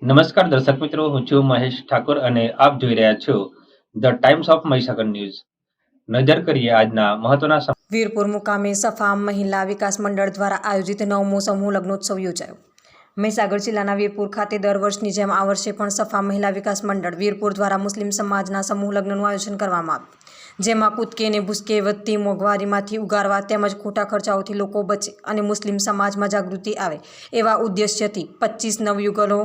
નમસ્કાર દર્શક મિત્રો, હું છું મહેશ ઠાકોર અને આપ જોઈ રહ્યા છો the Times of Mahisagar news. નજર કરીએ આજના મહત્વના વીરપુર મુકામે સફા મહિલા વિકાસ મંડળ દ્વારા આયોજિત 9મો સમૂહ લગ્નોત્સવ યોજાયો. મહીસાગર જિલ્લાના વીરપુર ખાતે દર વર્ષની જેમ આ વર્ષે પણ સફા મહિલા વિકાસ મંડળ વીરપુર દ્વારા મુસ્લિમ સમાજના સમૂહ લગ્નનું આયોજન કરવામાં આવ્યું, જેમાં કૂદકે ને ભૂસકે વધતી મોંઘવારીમાંથી ઉગારવા તેમજ ખોટા ખર્ચાઓથી લોકો બચે અને મુસ્લિમ સમાજમાં જાગૃતિ આવે એવા ઉદ્દેશ્યથી 25 નવયુગલો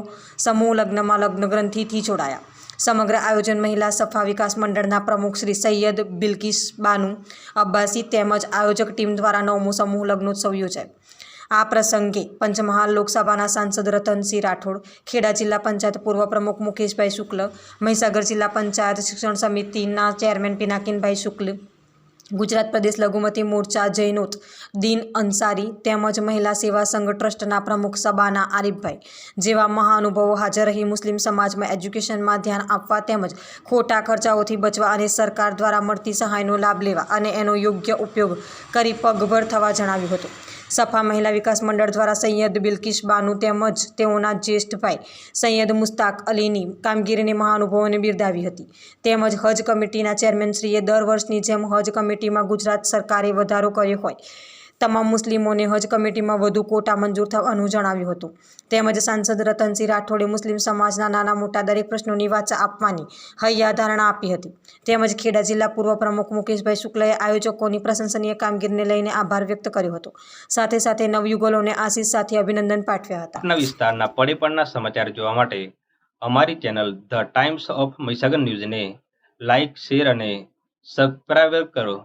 સમૂહ લગ્નમાં લગ્ન ગ્રંથિથી જોડાયા. સમગ્ર આયોજન મહિલા સફા વિકાસ મંડળના પ્રમુખ શ્રી સૈયદ બિલ્કિસ બાનુ અબ્બાસી તેમજ આયોજક ટીમ દ્વારા 9મો સમૂહ લગ્નોત્સવ યોજાયો. આ પ્રસંગે પંચમહાલ લોકસભાના સાંસદ રતનસિંહ રાઠોડ, ખેડા જિલ્લા પંચાયત પૂર્વ પ્રમુખ મુકેશભાઈ શુક્લ, મહીસાગર જિલ્લા પંચાયત શિક્ષણ સમિતિના ચેરમેન પિનાકીનભાઈ શુક્લ, ગુજરાત પ્રદેશ લઘુમતી મોરચા જૈનોત દીન અંસારી તેમજ મહિલા સેવા સંઘ ટ્રસ્ટના પ્રમુખ સબાના આરીફભાઈ જેવા મહાનુભાવો હાજર રહી મુસ્લિમ સમાજમાં એજ્યુકેશનમાં ધ્યાન આપવા તેમજ ખોટા ખર્ચાઓથી બચવા અને સરકાર દ્વારા મળતી સહાયનો લાભ લેવા અને એનો યોગ્ય ઉપયોગ કરી પગભર થવા જણાવ્યું હતું. સફા મહિલા વિકાસ મંડળ દ્વારા સૈયદ બિલ્કિસ બાનુ તેમજ તેઓના જ્યેષ્ઠ ભાઈ સૈયદ મુસ્તાક અલીની કામગીરીને મહાનુભાવોને બિરદાવી હતી. તેમજ હજ કમિટીના ચેરમેનશ્રીએ દર વર્ષની જેમ હજ કમિટીમાં ગુજરાત સરકારે વધારો કર્યો હોય તમામ મુસ્લિમોને હજ કમિટીમાં વધુ કોટા મંજૂર થવાનું જણાવ્યું હતું. તેમજ સાંસદ રતનસિંહ રાઠોડે મુસ્લિમ સમાજના નાના મોટા દરેક પ્રશ્નોની વાચા આપવાની હૈયાધારણા આપી હતી. તેમજ ખેડા જિલ્લા પૂર્વ પ્રમુખ મુકેશભાઈ શુક્લએ આયોજકોની પ્રશંસનીય કામગીરીને લઈને આભાર વ્યક્ત કર્યો હતો. સાથે સાથે નવયુગલોને આશીષ સાથે અભિનંદન પાઠવ્યા હતા. વિસ્તારના પડે સમાચાર જોવા માટે અમારી channel the Times of Mahisagar ન્યૂઝને લાઇક, શેર અને સબસ્ક્રાઇબ કરો.